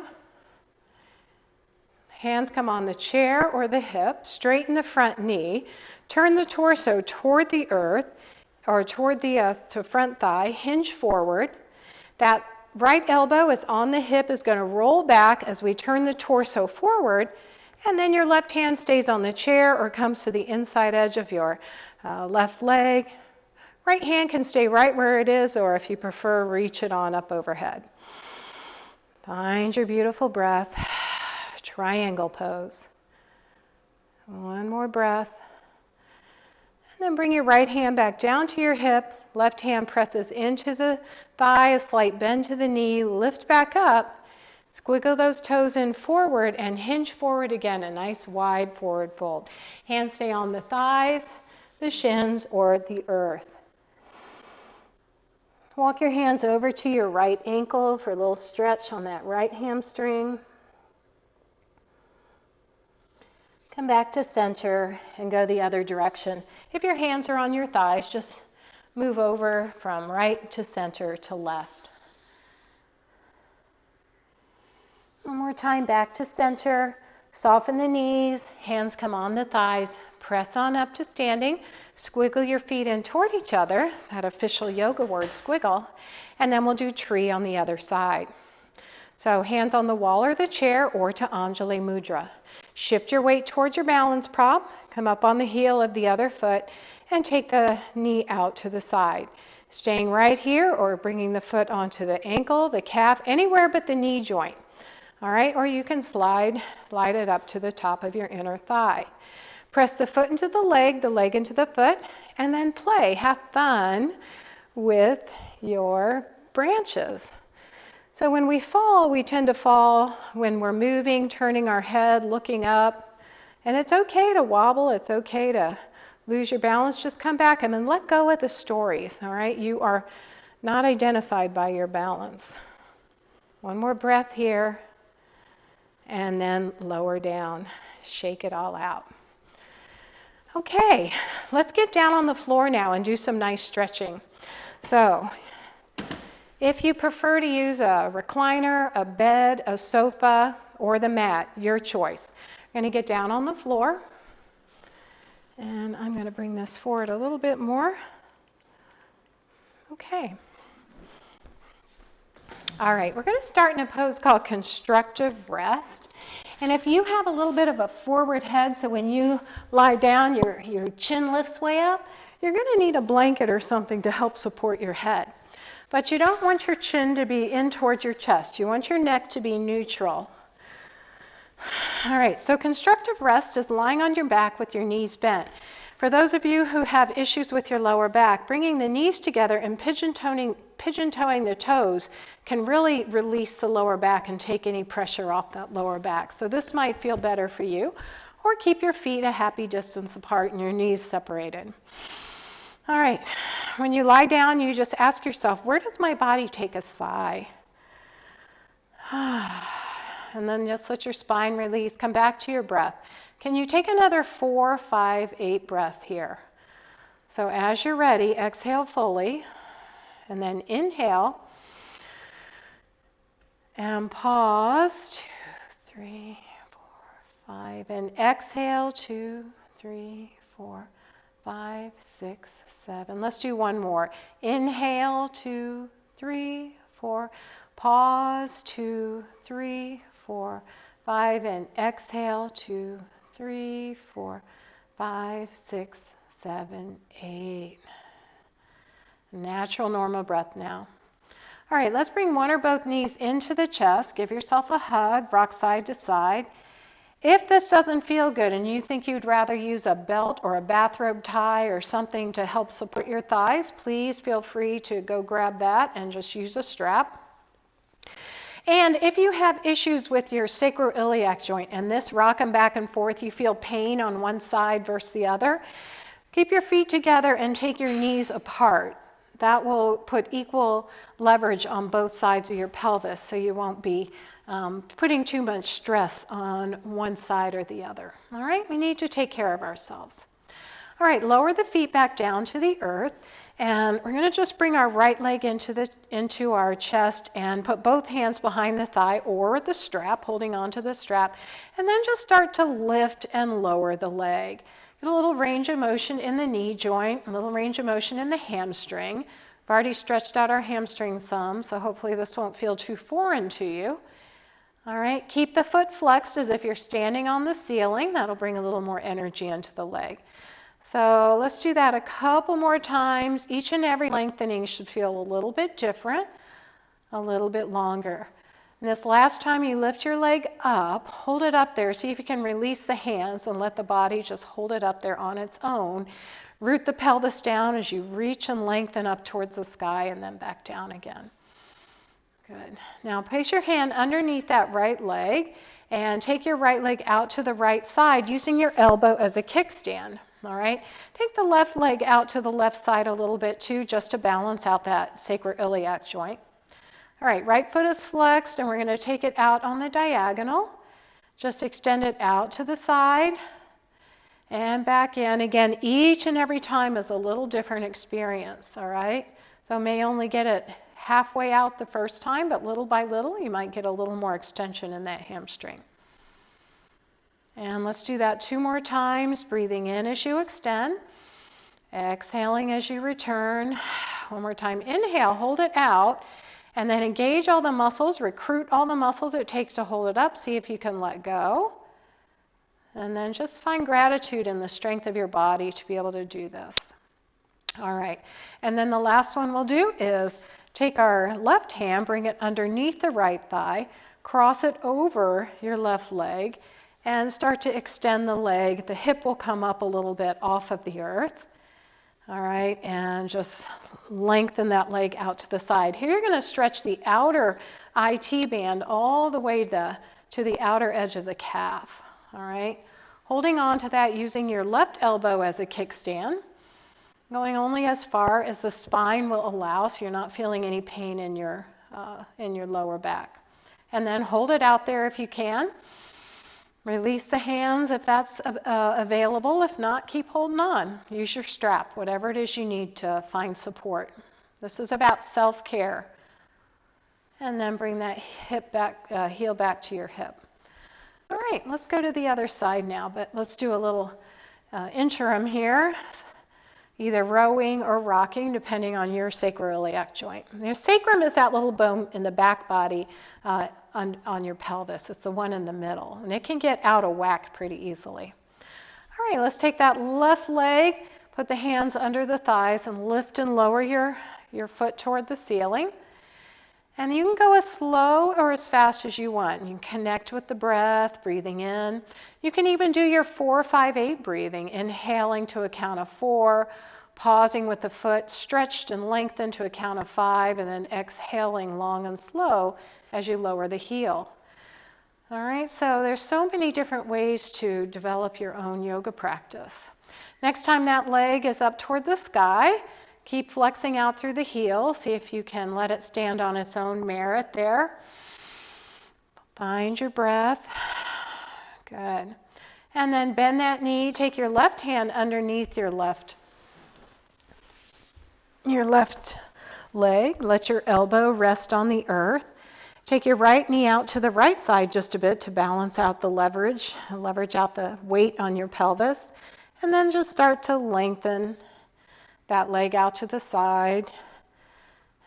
Hands come on the chair or the hip, straighten the front knee, turn the torso toward the earth or toward the front thigh, hinge forward. That right elbow is on the hip, is going to roll back as we turn the torso forward, and then your left hand stays on the chair or comes to the inside edge of your left leg. Right hand can stay right where it is, or if you prefer, reach it on up overhead. Find your beautiful breath. Triangle pose. One more breath. And then bring your right hand back down to your hip. Left hand presses into the thigh, a slight bend to the knee. Lift back up. Squiggle those toes in forward and hinge forward again, a nice wide forward fold. Hands stay on the thighs, the shins, or the earth. Walk your hands over to your right ankle for a little stretch on that right hamstring. Come back to center and go the other direction. If your hands are on your thighs, just move over from right to center to left. One more time, back to center. Soften the knees, hands come on the thighs, press on up to standing. Squiggle your feet in toward each other, that official yoga word, squiggle, and then we'll do tree on the other side. So hands on the wall or the chair or to Anjali Mudra. Shift your weight towards your balance prop, come up on the heel of the other foot, and take the knee out to the side. Staying right here or bringing the foot onto the ankle, the calf, anywhere but the knee joint. All right, or you can slide it up to the top of your inner thigh. Press the foot into the leg into the foot, and then play. Have fun with your branches. So when we fall, we tend to fall when we're moving, turning our head, looking up. And it's okay to wobble. It's okay to lose your balance. Just come back and then let go of the stories, all right? You are not identified by your balance. One more breath here, and then lower down. Shake it all out. Okay, let's get down on the floor now and do some nice stretching. So, if you prefer to use a recliner, a bed, a sofa, or the mat, your choice. You're going to get down on the floor, and I'm going to bring this forward a little bit more. Okay. All right, we're going to start in a pose called constructive rest. And if you have a little bit of a forward head, so when you lie down, your chin lifts way up, you're going to need a blanket or something to help support your head. But you don't want your chin to be in towards your chest. You want your neck to be neutral. All right, so constructive rest is lying on your back with your knees bent. For those of you who have issues with your lower back, bringing the knees together and pigeon-toeing the toes can really release the lower back and take any pressure off that lower back. So this might feel better for you. Or keep your feet a happy distance apart and your knees separated. All right, when you lie down, you just ask yourself, where does my body take a sigh? And then just let your spine release. Come back to your breath. Can you take another 4, 5, 8 breath here? So as you're ready, exhale fully, and then inhale, and pause, 2, 3, 4, 5, and exhale, 2, 3, 4, 5, 6, 7. Let's do one more. Inhale, 2, 3, 4, pause, 2, 3, 4, 5, and exhale, 2, 3, 4, 5, 6, 7, 8. Natural, normal breath now. All right, let's bring one or both knees into the chest. Give yourself a hug, rock side to side. If this doesn't feel good and you think you'd rather use a belt or a bathrobe tie or something to help support your thighs, please feel free to go grab that and just use a strap. And if you have issues with your sacroiliac joint and this rocking back and forth, you feel pain on one side versus the other, keep your feet together and take your knees apart. That will put equal leverage on both sides of your pelvis so you won't be putting too much stress on one side or the other. All right, we need to take care of ourselves. All right, lower the feet back down to the earth. And we're going to just bring our right leg into our chest and put both hands behind the thigh or the strap, holding onto the strap, and then just start to lift and lower the leg. Get a little range of motion in the knee joint, a little range of motion in the hamstring. We've already stretched out our hamstring some, so hopefully this won't feel too foreign to you. All right, keep the foot flexed as if you're standing on the ceiling. That'll bring a little more energy into the leg. So let's do that a couple more times. Each and every lengthening should feel a little bit different, a little bit longer. And this last time you lift your leg up, hold it up there. See if you can release the hands and let the body just hold it up there on its own. Root the pelvis down as you reach and lengthen up towards the sky and then back down again. Good. Now place your hand underneath that right leg and take your right leg out to the right side using your elbow as a kickstand. All right, take the left leg out to the left side a little bit too, just to balance out that sacroiliac joint. All right, right foot is flexed and we're going to take it out on the diagonal. Just extend it out to the side and back in. Again, each and every time is a little different experience, all right? So may only get it halfway out the first time, but little by little you might get a little more extension in that hamstring. And let's do that 2 more times, breathing in as you extend, exhaling as you return. One more time, inhale, hold it out, and then engage all the muscles, recruit all the muscles it takes to hold it up, see if you can let go. And then just find gratitude in the strength of your body to be able to do this. All right, and then the last one we'll do is take our left hand, bring it underneath the right thigh, cross it over your left leg, and start to extend the leg. The hip will come up a little bit off of the earth. All right, and just lengthen that leg out to the side. Here you're going to stretch the outer IT band all the way to the outer edge of the calf. All right, holding on to that using your left elbow as a kickstand, going only as far as the spine will allow so you're not feeling any pain in your lower back. And then hold it out there if you can. Release the hands if that's available. If not, keep holding on. Use your strap, whatever it is you need to find support. This is about self-care. And then bring that heel back to your hip. All right, let's go to the other side now, but let's do a little interim here. Either rowing or rocking, depending on your sacroiliac joint. Your sacrum is that little bone in the back body on your pelvis. It's the one in the middle, and it can get out of whack pretty easily. All right, let's take that left leg, put the hands under the thighs, and lift and lower your foot toward the ceiling. And you can go as slow or as fast as you want. You can connect with the breath, breathing in. You can even do your 4-5-8 breathing, inhaling to a count of 4, pausing with the foot stretched and lengthened to a count of 5, and then exhaling long and slow as you lower the heel. All right, so there's so many different ways to develop your own yoga practice. Next time that leg is up toward the sky, keep flexing out through the heel. See if you can let it stand on its own merit there. Find your breath. Good. And then bend that knee. Take your left hand underneath your left leg. Let your elbow rest on the earth. Take your right knee out to the right side just a bit to balance out the leverage out the weight on your pelvis. And then just start to lengthen that leg out to the side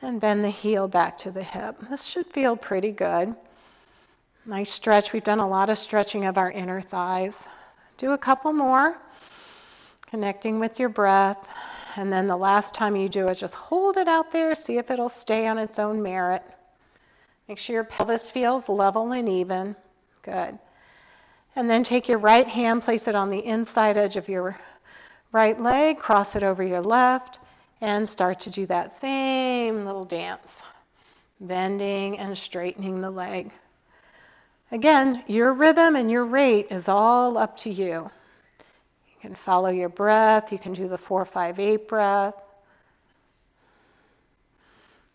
and bend the heel back to the hip. This should feel pretty good. Nice stretch. We've done a lot of stretching of our inner thighs. Do a couple more, connecting with your breath. And then the last time you do it, just hold it out there. See if it'll stay on its own merit. Make sure your pelvis feels level and even. Good. And then take your right hand, place it on the inside edge of your right leg, cross it over your left, and start to do that same little dance, bending and straightening the leg. Again, your rhythm and your rate is all up to you. You can follow your breath. You can do the 4-5-8 breath.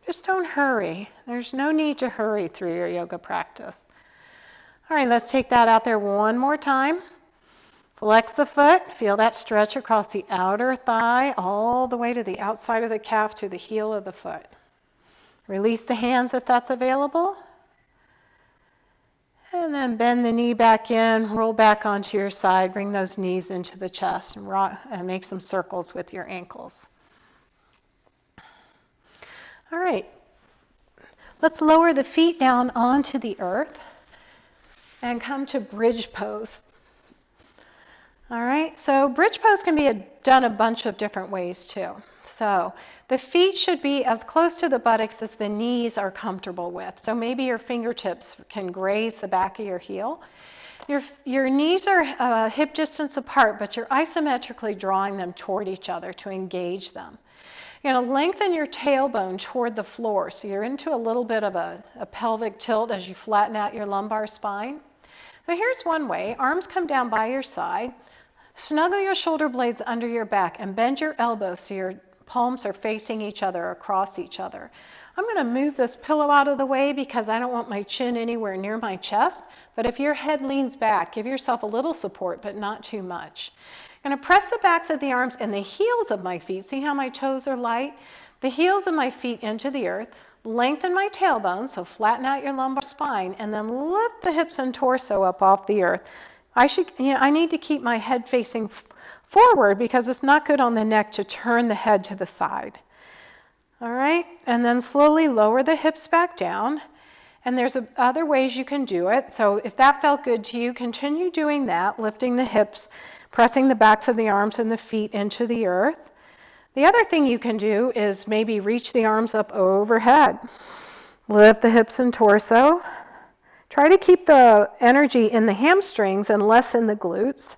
Just don't hurry. There's no need to hurry through your yoga practice. All right, let's take that out there one more time. Flex the foot. Feel that stretch across the outer thigh all the way to the outside of the calf to the heel of the foot. Release the hands if that's available. And then bend the knee back in, roll back onto your side, bring those knees into the chest, and make some circles with your ankles. All right, let's lower the feet down onto the earth and come to bridge pose. All right, so bridge pose can be done a bunch of different ways too. So the feet should be as close to the buttocks as the knees are comfortable with. So maybe your fingertips can graze the back of your heel. Your knees are hip distance apart, but you're isometrically drawing them toward each other to engage them. You're going to lengthen your tailbone toward the floor, so you're into a little bit of a pelvic tilt as you flatten out your lumbar spine. So here's one way. Arms come down by your side. Snuggle your shoulder blades under your back and bend your elbows so your palms are facing each other, across each other. I'm going to move this pillow out of the way because I don't want my chin anywhere near my chest, but if your head leans back, give yourself a little support, but not too much. I'm going to press the backs of the arms and the heels of my feet. See how my toes are light? The heels of my feet into the earth. Lengthen my tailbone, so flatten out your lumbar spine, and then lift the hips and torso up off the earth. I need to keep my head facing forward because it's not good on the neck to turn the head to the side. All right, and then slowly lower the hips back down. And there's other ways you can do it. So if that felt good to you, continue doing that, lifting the hips, pressing the backs of the arms and the feet into the earth. The other thing you can do is maybe reach the arms up overhead. Lift the hips and torso. Try to keep the energy in the hamstrings and less in the glutes.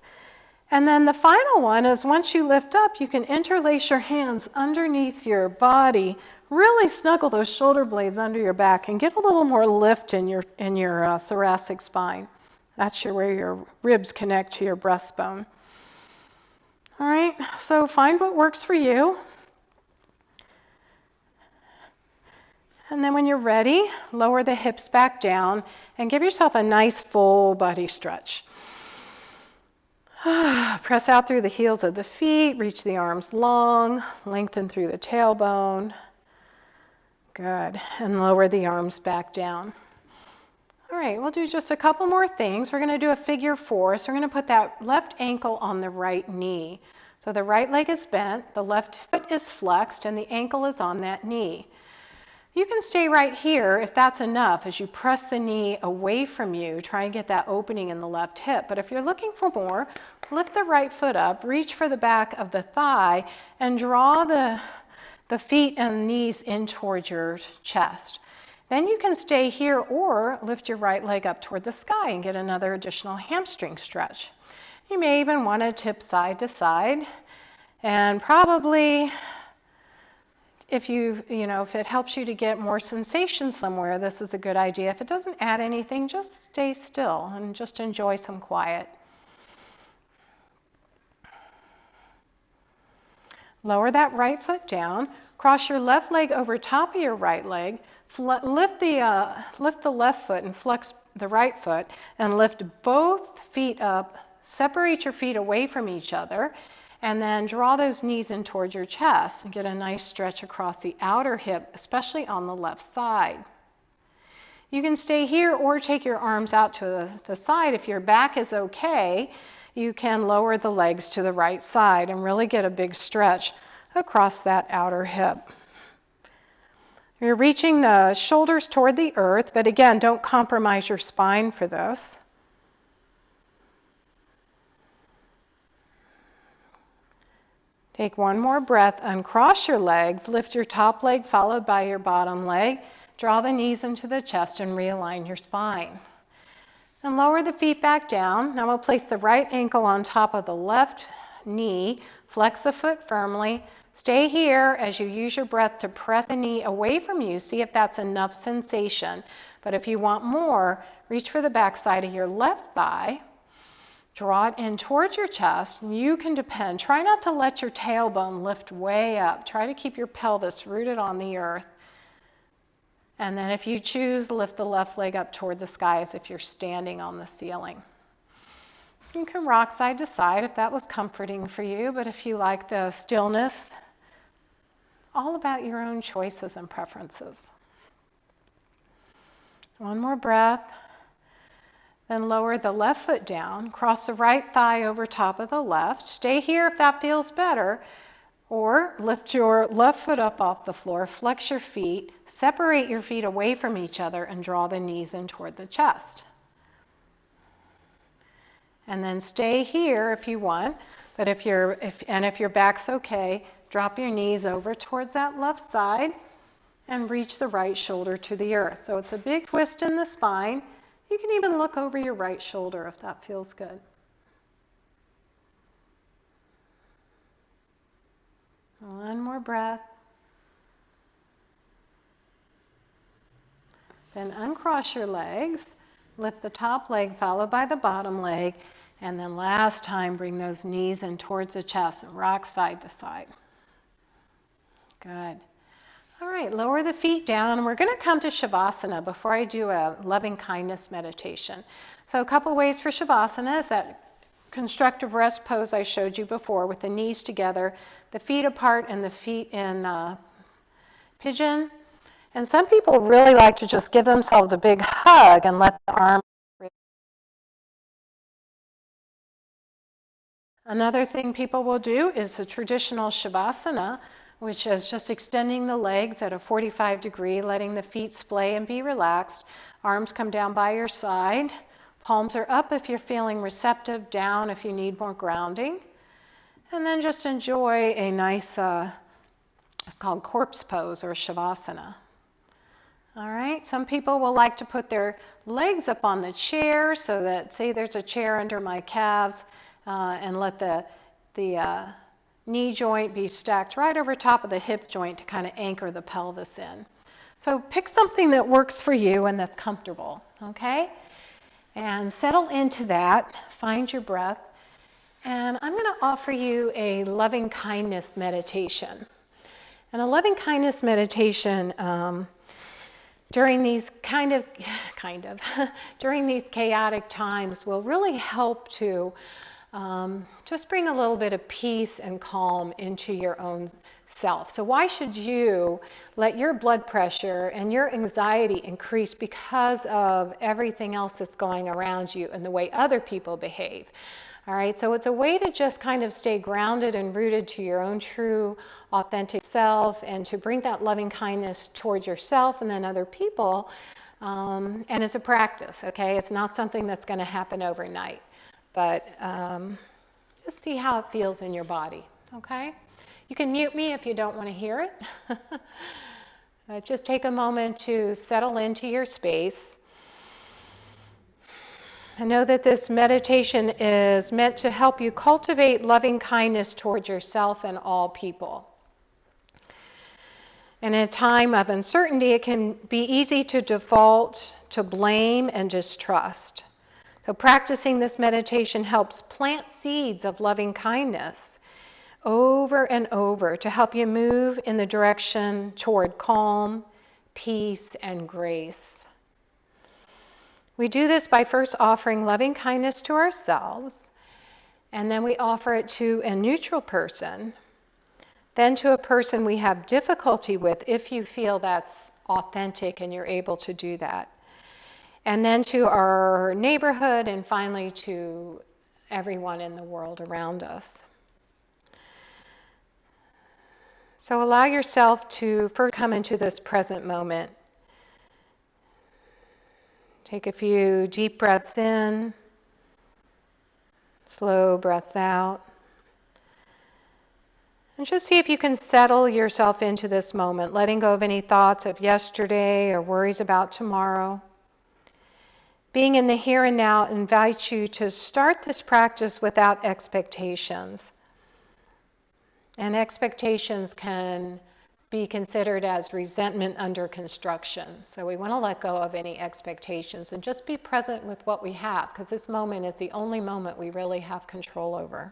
And then the final one is once you lift up, you can interlace your hands underneath your body. Really snuggle those shoulder blades under your back and get a little more lift in your thoracic spine. That's where your ribs connect to your breastbone. All right, so find what works for you. And then when you're ready, lower the hips back down and give yourself a nice full body stretch. Press out through the heels of the feet, reach the arms long, lengthen through the tailbone. Good. And lower the arms back down. All right, we'll do just a couple more things. We're going to do a figure 4. So we're going to put that left ankle on the right knee. So the right leg is bent, the left foot is flexed, and the ankle is on that knee. You can stay right here if that's enough as you press the knee away from you. Try and get that opening in the left hip. But if you're looking for more, lift the right foot up, reach for the back of the thigh, and draw the feet and knees in towards your chest. Then you can stay here or lift your right leg up toward the sky and get another additional hamstring stretch. You may even want to tip side to side, and probably if if it helps you to get more sensation somewhere, this is a good idea. If it doesn't add anything, just stay still and just enjoy some quiet. Lower that right foot down, cross your left leg over top of your right leg, lift the left foot and flex the right foot, and lift both feet up, separate your feet away from each other, and then draw those knees in towards your chest and get a nice stretch across the outer hip, especially on the left side. You can stay here or take your arms out to the side. If your back is okay, you can lower the legs to the right side and really get a big stretch across that outer hip. You're reaching the shoulders toward the earth, but again, don't compromise your spine for this. Take one more breath, uncross your legs, lift your top leg followed by your bottom leg, draw the knees into the chest and realign your spine. And lower the feet back down. Now we'll place the right ankle on top of the left knee, flex the foot firmly, stay here as you use your breath to press the knee away from you, see if that's enough sensation. But if you want more, reach for the back side of your left thigh. Draw it in towards your chest, and you can depend. Try not to let your tailbone lift way up. Try to keep your pelvis rooted on the earth. And then if you choose, lift the left leg up toward the sky as if you're standing on the ceiling. You can rock side to side if that was comforting for you, but if you like the stillness, all about your own choices and preferences. One more breath. Then lower the left foot down, cross the right thigh over top of the left. Stay here if that feels better, or lift your left foot up off the floor, flex your feet, separate your feet away from each other, and draw the knees in toward the chest. And then stay here if you want, but if your back's okay, drop your knees over towards that left side and reach the right shoulder to the earth. So it's a big twist in the spine. You can even look over your right shoulder if that feels good. One more breath. Then uncross your legs. Lift the top leg followed by the bottom leg. And then last time, bring those knees in towards the chest and rock side to side. Good. All right, lower the feet down, and we're going to come to Shavasana before I do a loving kindness meditation. So a couple ways for Shavasana is that constructive rest pose I showed you before with the knees together, the feet apart, and the feet in pigeon. And some people really like to just give themselves a big hug and let the arms. Another thing people will do is a traditional Shavasana, which is just extending the legs at a 45 degree, letting the feet splay and be relaxed. Arms come down by your side. Palms are up if you're feeling receptive, down if you need more grounding. And then just enjoy a nice, it's called corpse pose or Shavasana. All right, some people will like to put their legs up on the chair so that, say there's a chair under my calves, and let the knee joint be stacked right over top of the hip joint to kind of anchor the pelvis in. So pick something that works for you and that's comfortable, okay? And settle into that, find your breath, and I'm going to offer you a loving kindness meditation. And a loving kindness meditation during these during these chaotic times will really help to just bring a little bit of peace and calm into your own self. So why should you let your blood pressure and your anxiety increase because of everything else that's going around you and the way other people behave? All right, so it's a way to just kind of stay grounded and rooted to your own true, authentic self, and to bring that loving kindness towards yourself and then other people. And it's a practice, okay? It's not something that's going to happen overnight. But just see how it feels in your body, okay? You can mute me if you don't want to hear it. Just take a moment to settle into your space. I know that this meditation is meant to help you cultivate loving kindness towards yourself and all people. And in a time of uncertainty, it can be easy to default to blame and distrust. So practicing this meditation helps plant seeds of loving kindness over and over to help you move in the direction toward calm, peace, and grace. We do this by first offering loving kindness to ourselves, and then we offer it to a neutral person, then to a person we have difficulty with if you feel that's authentic and you're able to do that, and then to our neighborhood, and finally to everyone in the world around us. So allow yourself to first come into this present moment. Take a few deep breaths in, slow breaths out. And just see if you can settle yourself into this moment, letting go of any thoughts of yesterday or worries about tomorrow. Being in the here and now invites you to start this practice without expectations. And expectations can be considered as resentment under construction. So we want to let go of any expectations and just be present with what we have, because this moment is the only moment we really have control over.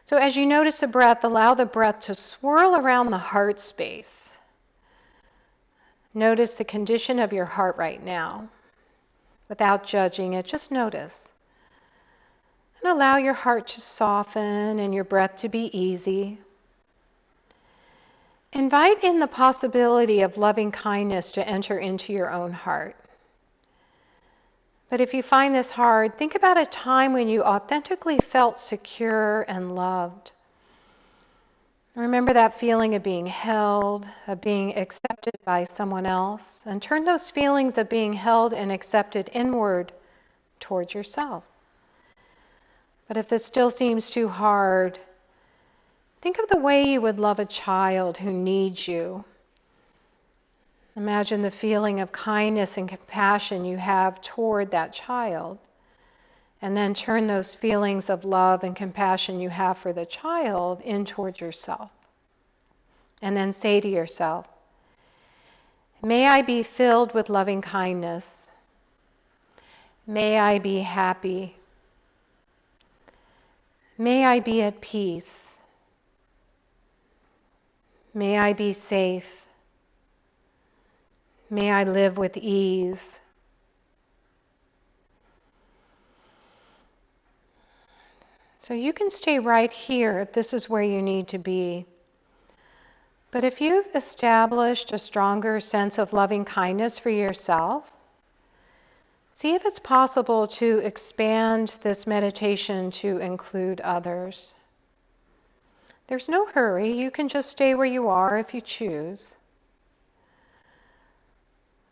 So as you notice the breath, allow the breath to swirl around the heart space. Notice the condition of your heart right now. Without judging it, just notice. And allow your heart to soften and your breath to be easy. Invite in the possibility of loving kindness to enter into your own heart. But if you find this hard, think about a time when you authentically felt secure and loved. Remember that feeling of being held, of being accepted by someone else, and turn those feelings of being held and accepted inward towards yourself. But if this still seems too hard, think of the way you would love a child who needs you. Imagine the feeling of kindness and compassion you have toward that child. And then turn those feelings of love and compassion you have for the child in towards yourself. And then say to yourself, may I be filled with loving kindness. May I be happy. May I be at peace. May I be safe. May I live with ease. So you can stay right here if this is where you need to be. But if you've established a stronger sense of loving kindness for yourself, see if it's possible to expand this meditation to include others. There's no hurry. You can just stay where you are if you choose.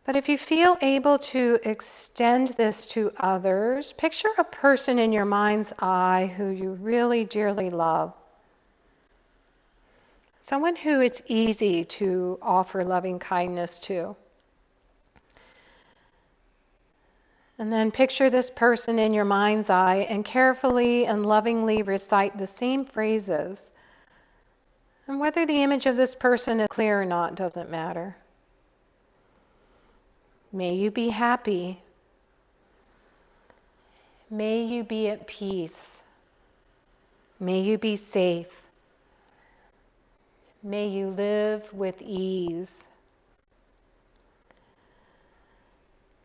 But if you feel able to extend this to others, picture a person in your mind's eye who you really dearly love. Someone who it's easy to offer loving kindness to. And then picture this person in your mind's eye and carefully and lovingly recite the same phrases. And whether the image of this person is clear or not doesn't matter. May you be happy. May you be at peace. May you be safe. May you live with ease.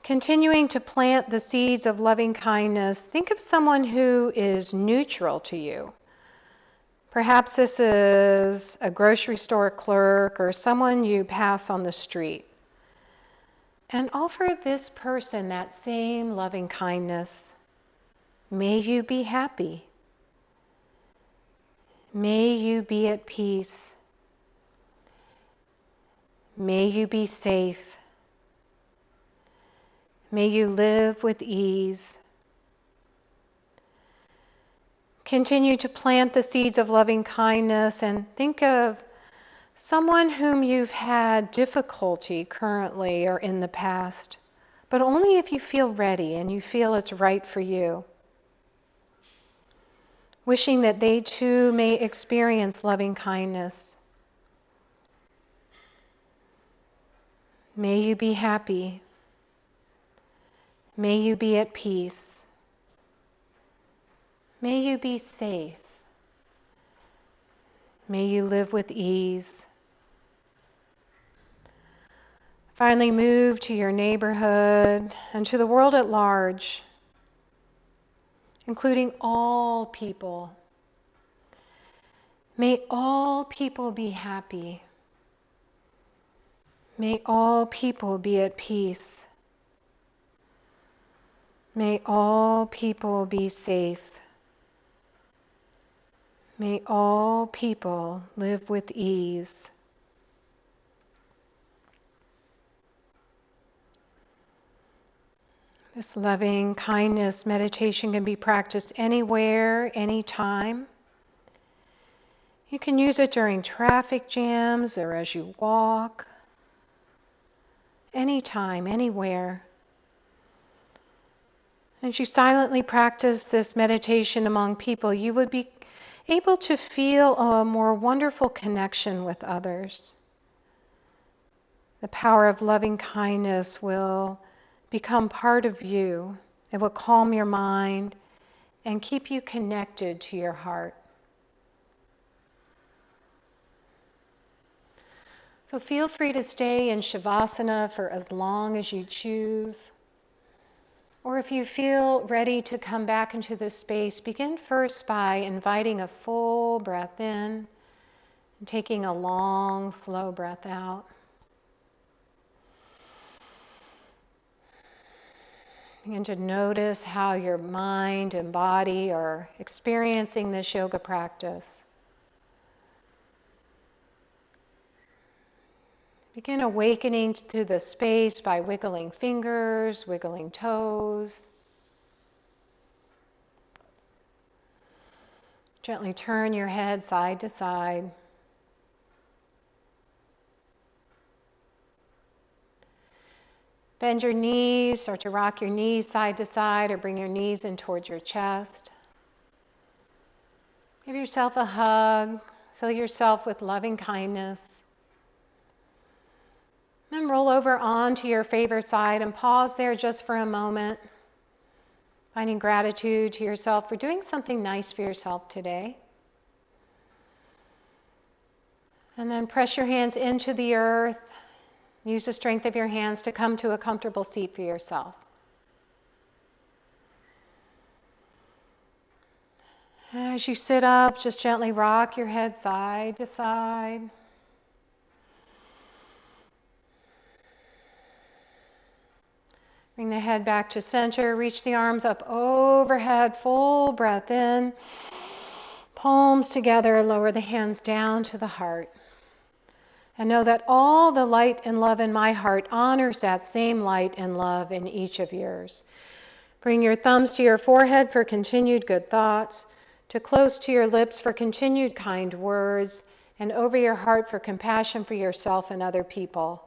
Continuing to plant the seeds of loving kindness, think of someone who is neutral to you. Perhaps this is a grocery store clerk or someone you pass on the street. And offer this person that same loving kindness. May you be happy. May you be at peace. May you be safe. May you live with ease. Continue to plant the seeds of loving kindness and think of someone whom you've had difficulty currently or in the past, but only if you feel ready and you feel it's right for you. Wishing that they too may experience loving kindness. May you be happy. May you be at peace. May you be safe. May you live with ease. Finally, move to your neighborhood and to the world at large, including all people. May all people be happy. May all people be at peace. May all people be safe. May all people live with ease. This loving kindness meditation can be practiced anywhere, anytime. You can use it during traffic jams or as you walk. Anytime, anywhere. As you silently practice this meditation among people, you would be able to feel a more wonderful connection with others. The power of loving kindness will become part of you. It will calm your mind and keep you connected to your heart. So feel free to stay in Shavasana for as long as you choose. Or if you feel ready to come back into this space, begin first by inviting a full breath in and taking a long, slow breath out. Begin to notice how your mind and body are experiencing this yoga practice. Begin awakening to the space by wiggling fingers, wiggling toes. Gently turn your head side to side. Bend your knees, start to rock your knees side to side or bring your knees in towards your chest. Give yourself a hug, fill yourself with loving kindness. Then roll over onto your favorite side and pause there just for a moment, finding gratitude to yourself for doing something nice for yourself today. And then press your hands into the earth. Use the strength of your hands to come to a comfortable seat for yourself. As you sit up, just gently rock your head side to side. Bring the head back to center. Reach the arms up overhead. Full breath in. Palms together. Lower the hands down to the heart. And know that all the light and love in my heart honors that same light and love in each of yours. Bring your thumbs to your forehead for continued good thoughts, to close to your lips for continued kind words, and over your heart for compassion for yourself and other people.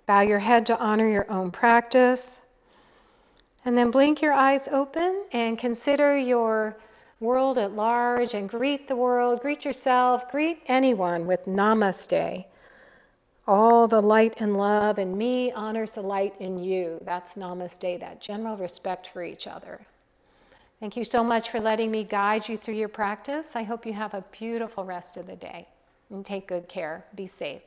Bow your head to honor your own practice. And then blink your eyes open and consider your world at large and greet the world, greet yourself, greet anyone with namaste. All the light and love in me honors the light in you. That's namaste, that general respect for each other. Thank you so much for letting me guide you through your practice. I hope you have a beautiful rest of the day. And take good care. Be safe.